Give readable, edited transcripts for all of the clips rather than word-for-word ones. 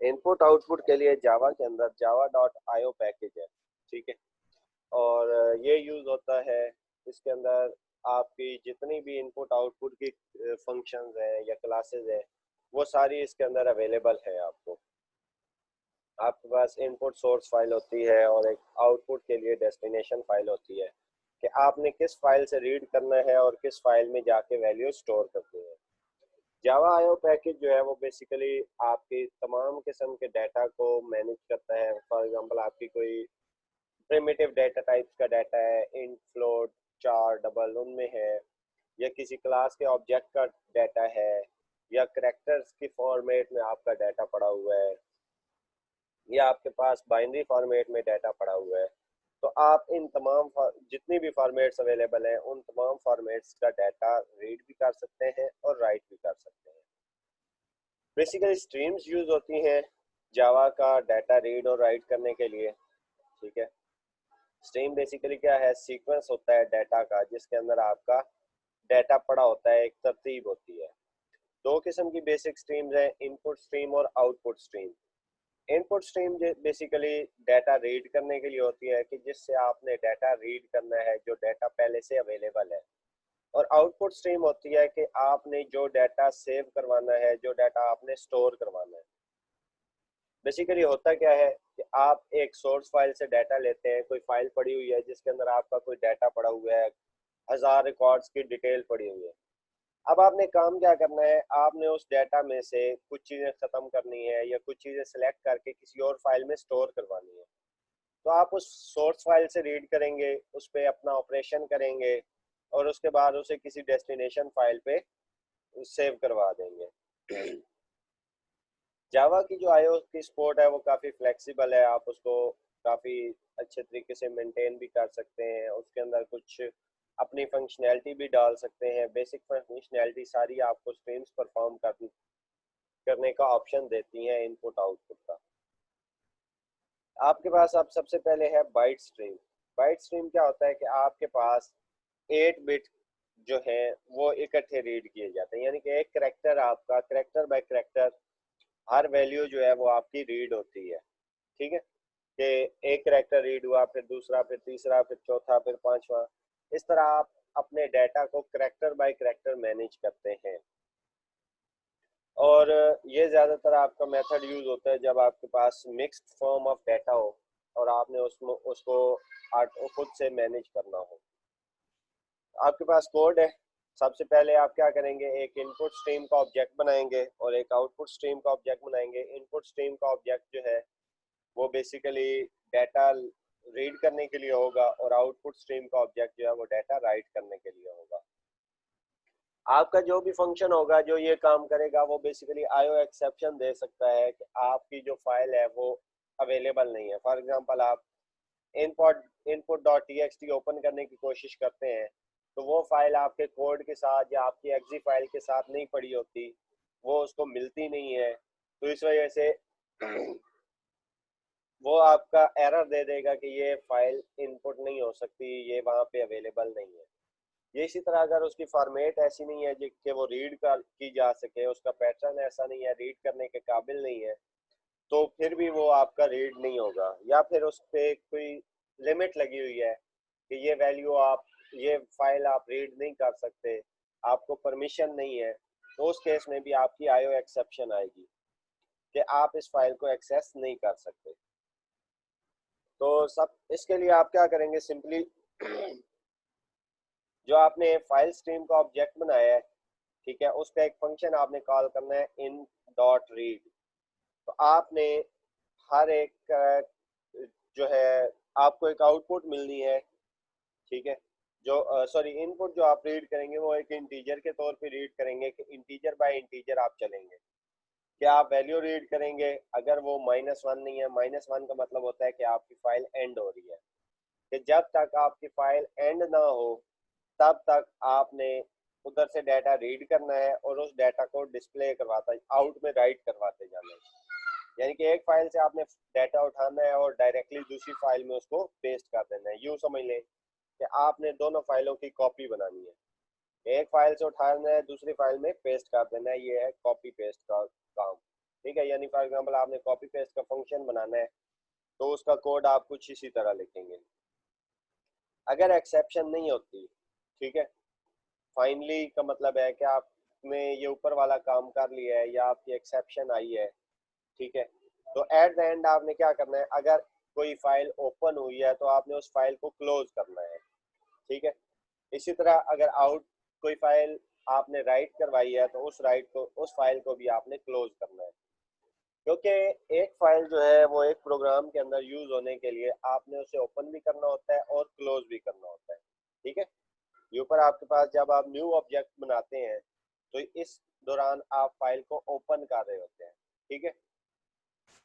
Input output के लिए जावा के अंदर जावा डॉट आईओ पैकेज है, ठीक है। और ये यूज़ होता है, इसके अंदर आपकी जितनी भी इनपुट आउटपुट की फंक्शंस हैं या क्लासेस हैं वो सारी इसके अंदर अवेलेबल है आपको। आपके पास इनपुट सोर्स फाइल होती है और एक आउटपुट के लिए डेस्टिनेशन फाइल होती है कि आपने किस फाइल से रीड करना है और किस फाइल में जाके वैल्यू स्टोर करनी है। जावा आईओ पैकेज जो है वो बेसिकली आपकी तमाम किस्म के डाटा को मैनेज करता है। फॉर एग्जांपल आपकी कोई प्रिमिटिव डाटा टाइप्स का डाटा है, इंट, फ्लोट, चार, डबल उनमें है, या किसी क्लास के ऑब्जेक्ट का डाटा है, या करेक्टर्स की फॉर्मेट में आपका डाटा पड़ा हुआ है, या आपके पास बाइनरी फॉर्मेट में डाटा पड़ा हुआ है, तो आप इन तमाम जितनी भी फॉर्मेट्स अवेलेबल हैं उन तमाम फॉर्मेट्स का डाटा रीड भी कर सकते हैं और राइट भी कर सकते हैं। बेसिकली स्ट्रीम्स यूज होती हैं जावा का डाटा रीड और राइट करने के लिए, ठीक है। स्ट्रीम बेसिकली क्या है, सीक्वेंस होता है डाटा का जिसके अंदर आपका डाटा पड़ा होता है, एक तरतीब होती है। दो किस्म की बेसिक स्ट्रीम्स हैं, इनपुट स्ट्रीम और output stream. Input stream basically data read करने के लिए होती है कि जिससे आपने डाटा रीड करना है जो डाटा पहले से अवेलेबल है, और आउटपुट स्ट्रीम होती है कि आपने जो डाटा सेव करवाना है, जो डाटा आपने स्टोर करवाना है। बेसिकली होता क्या है कि आप एक सोर्स फाइल से डाटा लेते हैं, कोई फाइल पड़ी हुई है जिसके अंदर आपका कोई डाटा पड़ा हुआ है, 1000 रिकॉर्ड्स की डिटेल पड़ी हुई है। अब आपने काम क्या करना है, आपने उस डाटा में से कुछ चीज़ें ख़त्म करनी है या कुछ चीज़ें सेलेक्ट करके किसी और फाइल में स्टोर करवानी है। तो आप उस सोर्स फाइल से रीड करेंगे, उस पर अपना ऑपरेशन करेंगे और उसके बाद उसे किसी डेस्टिनेशन फाइल पे सेव करवा देंगे। जावा की जो आईओ की सपोर्ट है वो काफ़ी फ्लेक्सिबल है, आप उसको काफ़ी अच्छे तरीके से मेंटेन भी कर सकते हैं, उसके अंदर कुछ अपनी फंक्शनैलिटी भी डाल सकते हैं। बेसिक फंक्शनैलिटी सारी आपको स्ट्रीम्स परफॉर्म करने का ऑप्शन देती हैं इनपुट आउटपुट का। आपके पास अब सबसे पहले है बाइट स्ट्रीम। बाइट स्ट्रीम क्या होता है कि आपके पास 8 बिट जो है वो इकट्ठे रीड किए जाते हैं, यानी कि एक करेक्टर आपका करेक्टर बाय करेक्टर हर वैल्यू जो है वो आपकी रीड होती है, ठीक है। कि एक करेक्टर रीड हुआ, फिर दूसरा, फिर तीसरा, फिर चौथा, फिर पांचवा, इस तरह आप अपने डाटा को करेक्टर बाय करेक्टर मैनेज करते हैं। और ये ज़्यादातर आपका मेथड यूज़ होता है जब आपके पास मिक्स्ड फॉर्म ऑफ डाटा हो और आपने उसको खुद से मैनेज करना हो। आपके पास कोड है, सबसे पहले आप क्या करेंगे, एक इनपुट स्ट्रीम का ऑब्जेक्ट बनाएंगे और एक आउटपुट स्ट्रीम का ऑब्जेक्ट बनाएंगे। इनपुट स्ट्रीम का ऑब्जेक्ट जो है वो बेसिकली डाटा रीड करने के लिए होगा और आउटपुट स्ट्रीम का ऑब्जेक्ट जो है वो डाटा राइट करने के लिए होगा। आपका जो भी फंक्शन होगा जो ये काम करेगा वो बेसिकली आईओ एक्सेप्शन दे सकता है कि आपकी जो फाइल है वो अवेलेबल नहीं है। फॉर एग्जांपल आप input input dot T x T open करने की कोशिश करते हैं तो वो फाइल आपके कोड के साथ या आपकी एक्जी फाइल के साथ नहीं पड़ी होती, वो उसको मिलती नहीं है, तो इस वजह से वो आपका एरर दे देगा कि ये फाइल इनपुट नहीं हो सकती, ये वहाँ पे अवेलेबल नहीं है। ये इसी तरह अगर उसकी फॉर्मेट ऐसी नहीं है कि वो रीड कर की जा सके, उसका पैटर्न ऐसा नहीं है, रीड करने के काबिल नहीं है, तो फिर भी वो आपका रीड नहीं होगा। या फिर उस पर कोई लिमिट लगी हुई है कि ये वैल्यू आप ये फाइल आप रीड नहीं कर सकते, आपको परमिशन नहीं है, तो उस केस में भी आपकी आईओ एक्सेप्शन आएगी कि आप इस फाइल को एक्सेस नहीं कर सकते। तो सब इसके लिए आप क्या करेंगे, सिंपली जो आपने फाइल स्ट्रीम का ऑब्जेक्ट बनाया है, ठीक है, उसका एक फंक्शन आपने कॉल करना है इन डॉट रीड। तो आपने हर एक जो है आपको एक आउटपुट मिलनी है, ठीक है। जो सॉरी इनपुट जो आप रीड करेंगे वो एक इंटीजर के तौर पे रीड करेंगे कि इंटीजर बाय इंटीजर आप चलेंगे। क्या आप वैल्यू रीड करेंगे, अगर वो -1 नहीं है, -1 का मतलब होता है कि आपकी फाइल एंड हो रही है, कि जब तक आपकी फाइल एंड ना हो तब तक आपने उधर से डाटा रीड करना है और उस डाटा को डिस्प्ले करवाता आउट में राइट करवाते जाना है। यानी कि एक फाइल से आपने डाटा उठाना है और डायरेक्टली दूसरी फाइल में उसको पेस्ट कर देना है। यूँ समझ लें कि आपने दोनों फाइलों की कॉपी बनानी है, एक फाइल से उठाना है दूसरी फाइल में पेस्ट कर देना है, ये है कॉपी पेस्ट का काम। ठीक है, यानी फॉर एग्जांपल आपने कॉपी पेस्ट का फंक्शन बनाना है तो उसका कोड आप कुछ इसी तरह लिखेंगे। अगर एक्सेप्शन नहीं होती, ठीक है, फाइनली का मतलब है कि आपने ये ऊपर वाला काम कर लिया है या आपकी एक्सेप्शन आई है, ठीक है, तो एट द एंड आपने क्या करना है, अगर कोई फाइल ओपन हुई है तो आपने उस फाइल को क्लोज करना है, ठीक है। इसी तरह अगर आउट कोई फाइल आपने राइट करवाई है तो उस फाइल को भी आपने क्लोज करना है, क्योंकि एक फाइल जो है वो एक प्रोग्राम के अंदर यूज होने के लिए आपने उसे ओपन भी करना होता है और क्लोज भी करना होता है, ठीक है। ये ऊपर आपके पास जब आप न्यू ऑब्जेक्ट बनाते हैं तो इस दौरान आप फाइल को ओपन कर रहे होते हैं, ठीक है,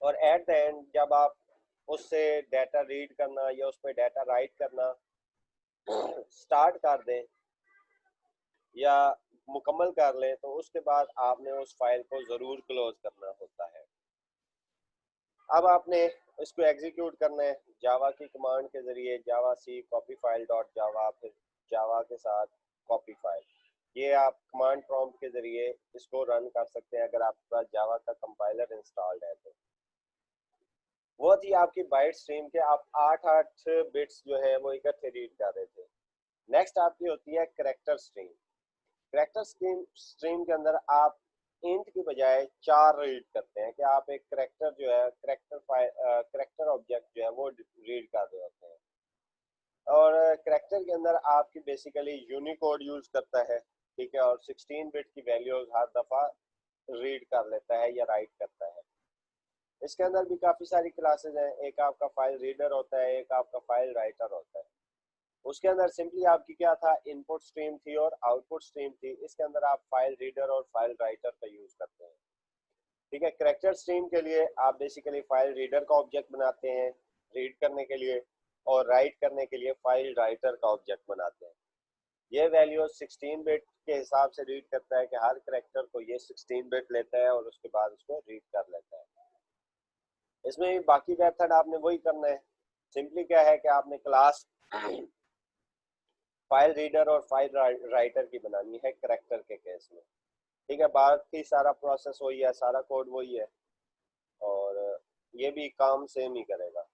और एट द एंड जब आप उससे डाटा रीड करना या उस पर डाटा राइट करना स्टार्ट कर दें या मुकम्मल कर लें तो उसके बाद आपने उस फाइल को ज़रूर क्लोज करना होता है। अब आपने इसको एग्जीक्यूट करना है जावा की कमांड के ज़रिए, जावा सी कॉपी फाइल डॉट जावा, फिर जावा के साथ कॉपी फाइल। ये आप कमांड प्रॉम्प्ट के ज़रिए इसको रन कर सकते हैं अगर आपके पास जावा का कंपाइलर इंस्टॉल्ड है तो। वो थी आपकी बाइट स्ट्रीम के आप 8 बिट्स जो है वो इकट्ठे रीड कर रहे थे। नेक्स्ट आपकी होती है करेक्टर स्ट्रीम। करेक्टर स्ट्रीम के अंदर आप इंट की बजाय 4 रीड करते हैं कि आप एक करेक्टर जो है करेक्टर ऑब्जेक्ट जो है वो रीड कर रहे होते हैं, और करेक्टर के अंदर आपकी बेसिकली यूनिकोड यूज करता है, ठीक है, और 16 बिट की वैल्यूज हर दफ़ा रीड कर लेता है या राइट करता है। इसके अंदर भी काफ़ी सारी क्लासेस हैं, एक आपका फाइल रीडर होता है, एक आपका फाइल राइटर होता है। उसके अंदर सिंपली आपकी क्या था, इनपुट स्ट्रीम थी और आउटपुट स्ट्रीम थी। इसके अंदर आप फाइल रीडर और फाइल राइटर का यूज करते हैं, ठीक है। करेक्टर स्ट्रीम के लिए आप बेसिकली फाइल रीडर का ऑब्जेक्ट बनाते हैं रीड करने के लिए, और राइट करने के लिए फाइल राइटर का ऑब्जेक्ट बनाते हैं। ये वैल्यू 16 बिट के हिसाब से रीड करता है कि हर करेक्टर को ये 16 बिट लेता है और उसके बाद उसको रीड कर लेता है। इसमें बाकी मेथड आपने वही करना है। सिंपली क्या है कि आपने क्लास फाइल रीडर और फाइल राइटर की बनानी है करेक्टर के केस में, ठीक है। बाकी सारा प्रोसेस वही है, सारा कोड वही है, और ये भी काम सेम ही करेगा।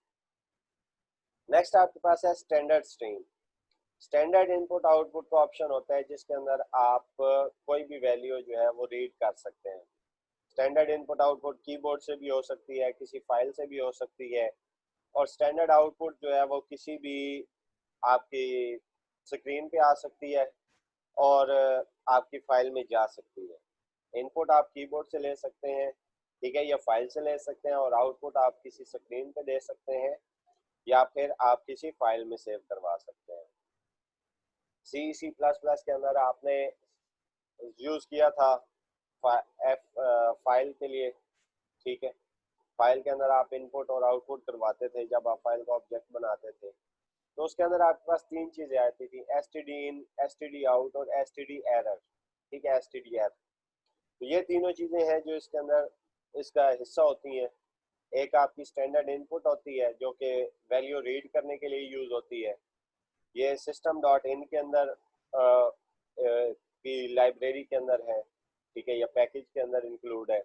नेक्स्ट आपके पास है standard stream. Standard input output का ऑप्शन होता है जिसके अंदर आप कोई भी वैल्यू जो है वो रीड कर सकते हैं। स्टैंडर्ड इनपुट आउटपुट कीबोर्ड से भी हो सकती है, किसी फाइल से भी हो सकती है, और स्टैंडर्ड आउटपुट जो है वो किसी भी आपकी स्क्रीन पे आ सकती है और आपकी फाइल में जा सकती है। इनपुट आप कीबोर्ड से ले सकते हैं, ठीक है, या फाइल से ले सकते हैं, और आउटपुट आप किसी स्क्रीन पे दे सकते हैं या फिर आप किसी फाइल में सेव करवा सकते हैं। सी प्लस प्लस के अंदर आपने यूज़ किया था फाइल के लिए, ठीक है। फाइल के अंदर आप इनपुट और आउटपुट करवाते थे जब आप फाइल का ऑब्जेक्ट बनाते थे, तो उसके अंदर आपके पास 3 चीज़ें आती थी, एस टी डी इन, एस टी डी आउट और एस टी डी एरर, ठीक है, एस टी डी एरर। तो ये तीनों चीज़ें हैं जो इसके अंदर इसका हिस्सा होती हैं। एक आपकी स्टैंडर्ड इनपुट होती है जो कि वैल्यू रीड करने के लिए यूज़ होती है, ये सिस्टम डॉट इन के अंदर की लाइब्रेरी के अंदर है, ठीक है, या पैकेज के अंदर इंक्लूड है।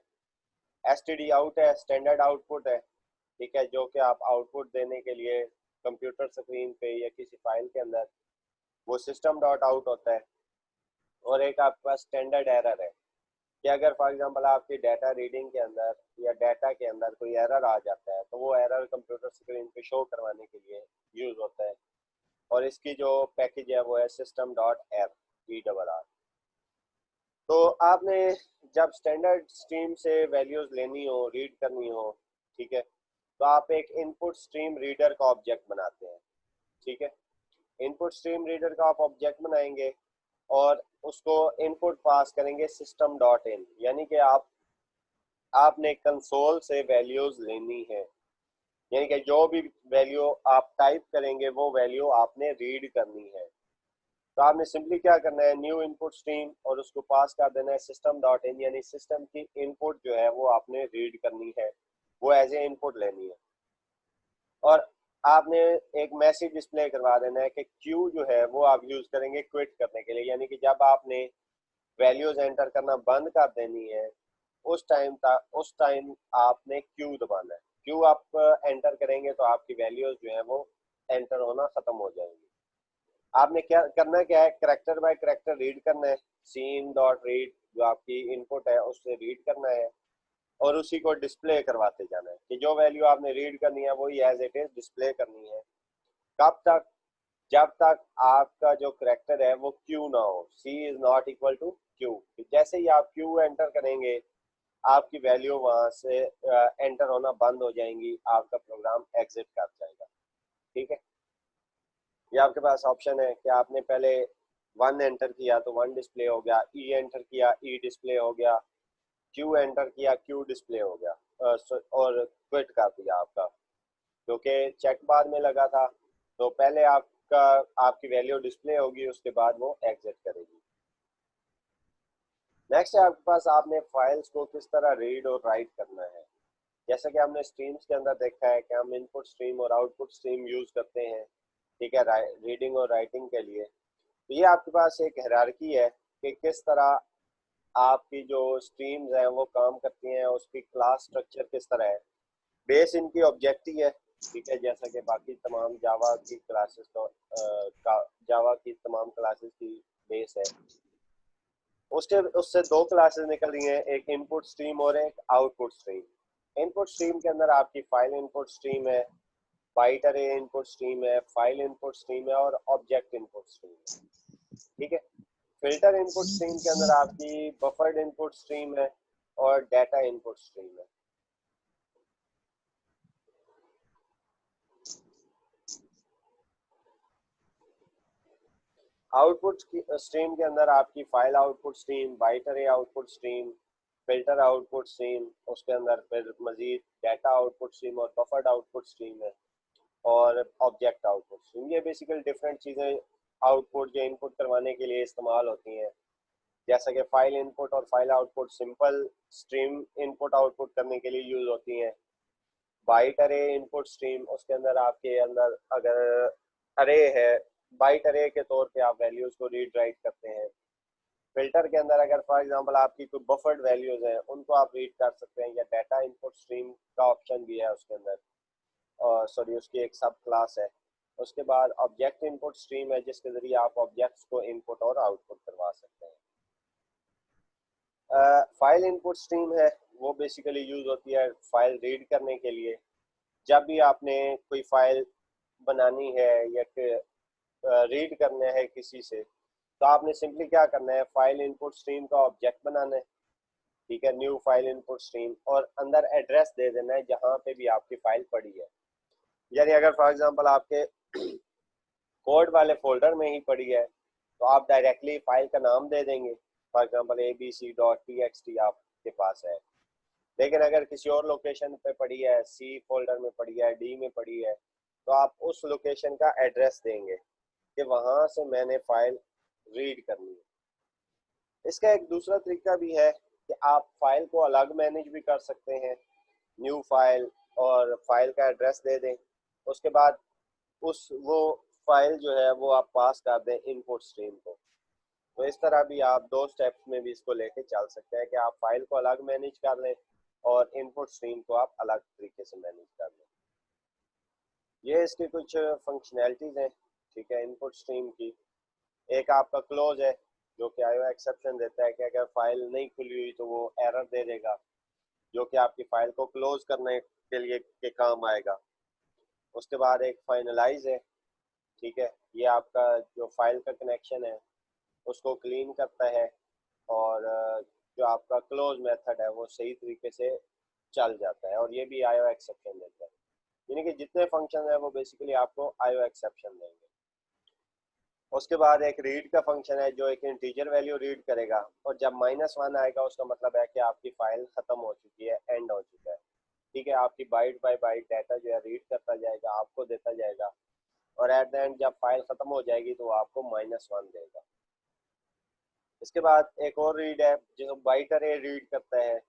एस टी डी आउट है, स्टैंडर्ड आउटपुट है, ठीक है, जो कि आप आउटपुट देने के लिए कंप्यूटर स्क्रीन पे या किसी फाइल के अंदर, वो सिस्टम डॉट आउट होता है। और एक आपके पास स्टैंडर्ड एरर है कि अगर फॉर एग्जांपल आपकी डाटा रीडिंग के अंदर या डाटा के अंदर कोई एरर आ जाता है तो वो एरर कंप्यूटर स्क्रीन पे शो करवाने के लिए यूज़ होता है, और इसकी जो पैकेज है वो है सिस्टम डॉट एर, ERR। तो आपने जब स्टैंडर्ड स्ट्रीम से वैल्यूज लेनी हो, रीड करनी हो, ठीक है, तो आप एक इनपुट स्ट्रीम रीडर का ऑब्जेक्ट बनाते हैं, ठीक है। इनपुट स्ट्रीम रीडर का आप ऑब्जेक्ट बनाएंगे और उसको इनपुट पास करेंगे सिस्टम डॉट इन, यानी कि आपने कंसोल से वैल्यूज लेनी है, यानी कि जो भी वैल्यू आप टाइप करेंगे वो वैल्यू आपने रीड करनी है। तो आपने सिंपली क्या करना है, न्यू इनपुट स्ट्रीम और उसको पास कर देना है सिस्टम डॉट इन, यानी सिस्टम की इनपुट जो है वो आपने रीड करनी है, वो एज ए इनपुट लेनी है। और आपने एक मैसेज डिस्प्ले करवा देना है कि क्यू जो है वो आप यूज करेंगे क्विट करने के लिए, यानी कि जब आपने वैल्यूज एंटर करना बंद कर देनी है उस टाइम आपने क्यू दबाना है। क्यू आप एंटर करेंगे तो आपकी वैल्यूज जो है वो एंटर होना खत्म हो जाएंगी। आपने क्या करना, क्या है, करेक्टर बाय करेक्टर रीड करना है। सीन डॉट रीड जो आपकी इनपुट है उससे रीड करना है और उसी को डिस्प्ले करवाते जाना है कि जो वैल्यू आपने रीड करनी है वही एज इट इज डिस्प्ले करनी है। कब तक? जब तक आपका जो करेक्टर है वो क्यू ना हो, C is not equal to Q. जैसे ही आप क्यू एंटर करेंगे आपकी वैल्यू वहां से एंटर होना बंद हो जाएंगी, आपका प्रोग्राम एग्जिट कर जाएगा। ठीक है, ये आपके पास ऑप्शन है कि आपने पहले 1 एंटर किया तो 1 डिस्प्ले हो गया, ई एंटर किया ई डिस्प्ले हो गया, क्यू एंटर किया क्यू डिस्प्ले हो गया, और क्विट कर दिया आपका, क्योंकि चेक बार में लगा था। तो पहले आपका आपकी वैल्यू डिस्प्ले होगी, उसके बाद वो एग्जिट करेगी। नेक्स्ट है आपके पास, आपने फाइल्स को किस तरह रीड और राइट करना है। जैसा कि हमने स्ट्रीम्स के अंदर देखा है कि हम इनपुट स्ट्रीम और आउटपुट स्ट्रीम यूज करते हैं, ठीक है, रीडिंग और राइटिंग के लिए। तो ये आपके पास एक हायरार्की है कि किस तरह आपकी जो स्ट्रीम्स हैं वो काम करती हैं, उसकी क्लास स्ट्रक्चर किस तरह है। बेस इनकी ऑब्जेक्ट ही है, ठीक है, जैसा कि बाकी तमाम जावा की क्लासेस तो जावा की तमाम क्लासेस की बेस है। उसके उससे दो क्लासेस निकल रही हैं, एक इनपुट स्ट्रीम और एक आउटपुट स्ट्रीम। इनपुट स्ट्रीम के अंदर आपकी फाइल इनपुट स्ट्रीम है, बाइट अरे इनपुट स्ट्रीम है, फाइल इनपुट स्ट्रीम है और ऑब्जेक्ट इनपुट स्ट्रीम है। ठीक है, फिल्टर इनपुट स्ट्रीम के अंदर आपकी बफर्ड इनपुट स्ट्रीम है और डाटा इनपुट स्ट्रीम है। आउटपुट स्ट्रीम के अंदर आपकी फाइल आउटपुट स्ट्रीम, बाइट अरे output stream, filter output stream, उसके अंदर फिर मजीद डाटा आउटपुट स्ट्रीम और बफर्ड आउटपुट स्ट्रीम है और ऑब्जेक्ट आउटपुट स्ट्रीम। ये बेसिकली डिफरेंट चीज़ें आउटपुट जो इनपुट करवाने के लिए इस्तेमाल होती हैं। जैसा कि फाइल इनपुट और file output simple stream input output करने के लिए यूज होती हैं। बाइट अरे इनपुट स्ट्रीम, उसके अंदर आपके अंदर अगर अरे है, बाइट अरे के तौर पे आप वैल्यूज को रीड राइट करते हैं। फिल्टर के अंदर अगर फॉर एग्जांपल आपकी कोई बफर्ड वैल्यूज हैं उनको आप रीड कर सकते हैं, या डाटा इनपुट स्ट्रीम का ऑप्शन भी है उसके अंदर, और सॉरी उसकी एक सब क्लास है। उसके बाद ऑब्जेक्ट इनपुट स्ट्रीम है जिसके जरिए आप ऑब्जेक्ट्स को इनपुट और आउटपुट करवा सकते हैं। फाइल इनपुट स्ट्रीम है, वो बेसिकली यूज होती है फाइल रीड करने के लिए। जब भी आपने कोई फाइल बनानी है या रीड करना है किसी से, तो आपने सिंपली क्या करना है, फाइल इनपुट स्ट्रीम का ऑब्जेक्ट बनाना है, ठीक है, न्यू फाइल इनपुट स्ट्रीम, और अंदर एड्रेस दे देना है जहाँ पे भी आपकी फाइल पड़ी है। यानी अगर फॉर एग्जांपल आपके कोड वाले फोल्डर में ही पड़ी है तो आप डायरेक्टली फाइल का नाम दे देंगे, फॉर एग्जांपल abc.txt आपके पास है। लेकिन अगर किसी और लोकेशन पे पड़ी है, सी फोल्डर में पड़ी है, डी में पड़ी है, तो आप उस लोकेशन का एड्रेस देंगे कि वहां से मैंने फाइल रीड करनी है। इसका एक दूसरा तरीका भी है कि आप फाइल को अलग मैनेज भी कर सकते हैं, न्यू फाइल, और फाइल का एड्रेस दे दें। उसके बाद उस वो फाइल जो है वो आप पास कर दें इनपुट स्ट्रीम को। तो इस तरह भी आप दो स्टेप्स में भी इसको लेके चल सकते हैं कि आप फाइल को अलग मैनेज कर लें और इनपुट स्ट्रीम को आप अलग तरीके से मैनेज कर लें। ये इसकी कुछ फंक्शनैलिटीज़ हैं, ठीक है, इनपुट स्ट्रीम की। एक आपका क्लोज है जो कि आईओ एक्सेप्शन देता है कि अगर फाइल नहीं खुली हुई तो वो एरर दे देगा, जो कि आपकी फाइल को क्लोज करने के लिए के काम आएगा। उसके बाद एक फाइनलाइज है, ठीक है, ये आपका जो फाइल का कनेक्शन है उसको क्लीन करता है, और जो आपका क्लोज मेथड है वो सही तरीके से चल जाता है, और ये भी आईओ एक्सेप्शन देता है। यानी कि जितने फंक्शन है वो बेसिकली आपको आईओ एक्सेप्शन देंगे। उसके बाद एक रीड का फंक्शन है जो एक इंटीजर वैल्यू रीड करेगा, और जब -1 आएगा उसका मतलब है कि आपकी फाइल खत्म हो चुकी है, एंड हो चुका है। ठीक है, आपकी बाइट बाय बाइट डाटा जो है रीड करता जाएगा, आपको देता जाएगा, और एट द एंड जब फाइल खत्म हो जाएगी तो वो आपको -1 देगा। इसके बाद एक और रीड है जो बाइट अरे रीड करता है,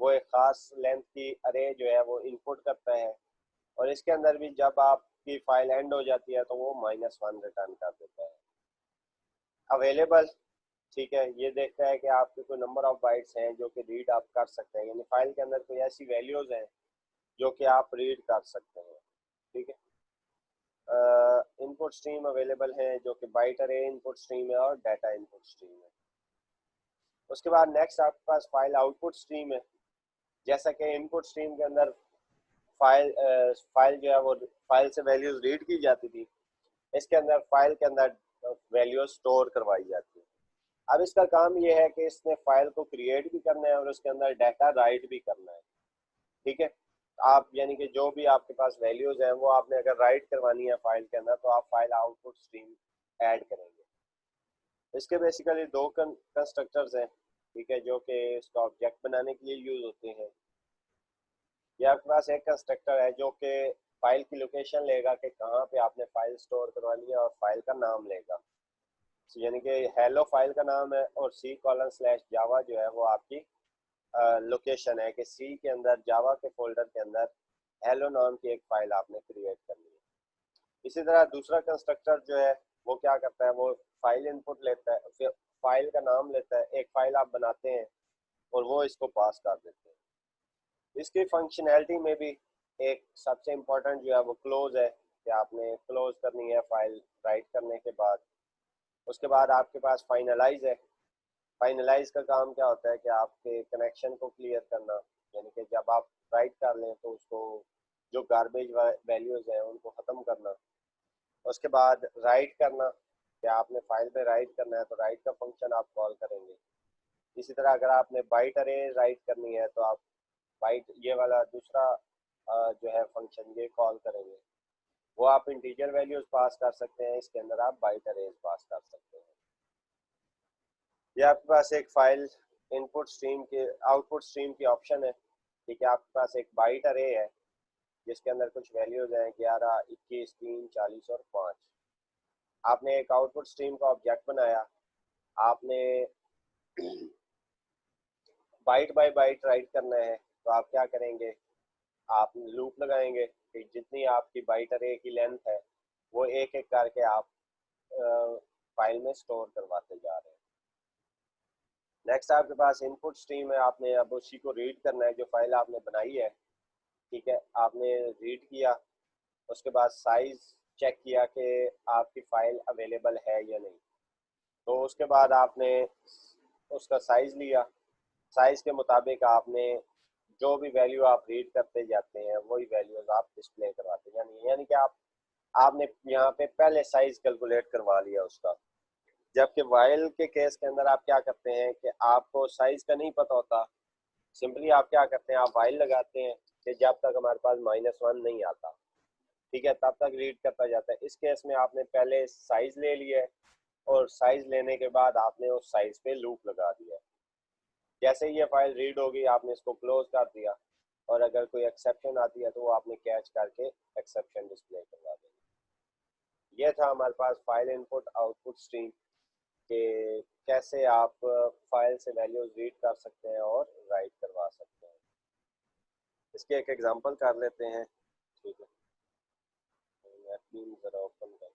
वो एक खास लेंथ की अरे जो है वो इनपुट करता है, और इसके अंदर भी जब आपकी फाइल एंड हो जाती है तो वो -1 रिटर्न कर देता है। अवेलेबल, ठीक है, ये देखता है कि आपके कोई नंबर ऑफ बाइट्स हैं जो कि रीड आप कर सकते हैं, यानी फाइल के अंदर कोई ऐसी वैल्यूज हैं जो कि आप रीड कर सकते हैं। ठीक है, इनपुट स्ट्रीम अवेलेबल हैं जो कि बाइट अरे इनपुट स्ट्रीम है और डाटा इनपुट स्ट्रीम है। उसके बाद नेक्स्ट आपके पास फाइल आउटपुट स्ट्रीम है। जैसा कि इनपुट स्ट्रीम के अंदर फाइल जो है वो फाइल से वैल्यूज रीड की जाती थी, इसके अंदर फाइल के अंदर वैल्यूज स्टोर करवाई जाती है। अब इसका काम ये है कि इसने फाइल को क्रिएट भी करना है और उसके अंदर डाटा राइट भी करना है। ठीक है, आप यानी कि जो भी आपके पास वैल्यूज हैं वो आपने अगर राइट करवानी है फाइल के अंदर तो आप फाइल आउटपुट स्ट्रीम ऐड करेंगे। इसके बेसिकली दो कंस्ट्रक्टर्स हैं, ठीक है, जो कि इसका ऑब्जेक्ट बनाने के लिए यूज होते हैं। ये आपके पास एक कंस्ट्रक्टर है जो कि फाइल की लोकेशन लेगा कि कहाँ पे आपने फाइल स्टोर करवानी है और फाइल का नाम लेगा। यानी कि हेलो फाइल का नाम है और C:\जावा जो है वो आपकी लोकेशन है कि सी के अंदर जावा के फोल्डर के अंदर हेलो नाम की एक फाइल आपने क्रिएट करनी है। इसी तरह दूसरा कंस्ट्रक्टर जो है वो क्या करता है, वो फाइल इनपुट लेता है, फिर फाइल का नाम लेता है, एक फाइल आप बनाते हैं और वो इसको पास कर देते हैं। इसकी फंक्शनैलिटी में भी एक सबसे इम्पोर्टेंट जो है वो क्लोज है कि आपने क्लोज करनी है फाइल राइट करने के बाद। उसके बाद आपके पास फाइनलाइज है। फाइनलाइज का काम क्या होता है कि आपके कनेक्शन को क्लियर करना, यानी कि जब आप राइट कर लें तो उसको जो गार्बेज वैल्यूज हैं उनको ख़त्म करना। उसके बाद राइट करना कि आपने फाइल पे राइट करना है तो राइट का फंक्शन आप कॉल करेंगे। इसी तरह अगर आपने बाइट अरे राइट करनी है तो आप बाइट ये वाला दूसरा जो है फंक्शन ये कॉल करेंगे। वो आप इंटीजर वैल्यूज पास कर सकते हैं, इसके अंदर आप बाइट अरेज पास कर सकते हैं। ये आपके पास एक फाइल इनपुट स्ट्रीम के आउटपुट स्ट्रीम की ऑप्शन है। ठीक है, आपके पास एक बाइट अरे है जिसके अंदर कुछ वैल्यूज हैं 11, 21, 3, 40 और 5। आपने एक आउटपुट स्ट्रीम का ऑब्जेक्ट बनाया, आपने बाइट बाय बाइट राइट करना है तो आप क्या करेंगे, आप लूप लगाएंगे कि जितनी आपकी बाइट अरे की लेंथ है वो एक एक करके आप फाइल में स्टोर करवाते जा रहे हैं। नेक्स्ट आपके पास इनपुट स्ट्रीम है, आपने अब उसी को रीड करना है जो फाइल आपने बनाई है। ठीक है, आपने रीड किया, उसके बाद साइज चेक किया कि आपकी फाइल अवेलेबल है या नहीं। तो उसके बाद आपने उसका साइज लिया, साइज के मुताबिक आपने जो भी वैल्यू आप रीड करते जाते हैं वही वैल्यूज आप डिस्प्ले करवाते हैं। यानी कि आपने यहाँ पे पहले साइज कैलकुलेट करवा लिया उसका। जबकि वाइल के केस के अंदर आप क्या करते हैं कि आपको साइज का नहीं पता होता, सिंपली आप क्या करते हैं, आप वाइल लगाते हैं कि जब तक हमारे पास -1 नहीं आता, ठीक है, तब तक रीड करता जाता है। इस केस में आपने पहले साइज ले लिया है और साइज लेने के बाद आपने उस साइज पे लूप लगा दिया है। जैसे ही ये फाइल रीड होगी आपने इसको क्लोज कर दिया और अगर कोई एक्सेप्शन आती है तो वो आपने कैच करके एक्सेप्शन डिस्प्ले करवा देंगे। ये था हमारे पास फाइल इनपुट आउटपुट स्ट्रीम के कैसे आप फाइल से वैल्यूज रीड कर सकते हैं और राइट करवा सकते हैं। इसके एक एग्जांपल कर लेते हैं। ठीक है, मैं अपनी ज़रा ओपन कर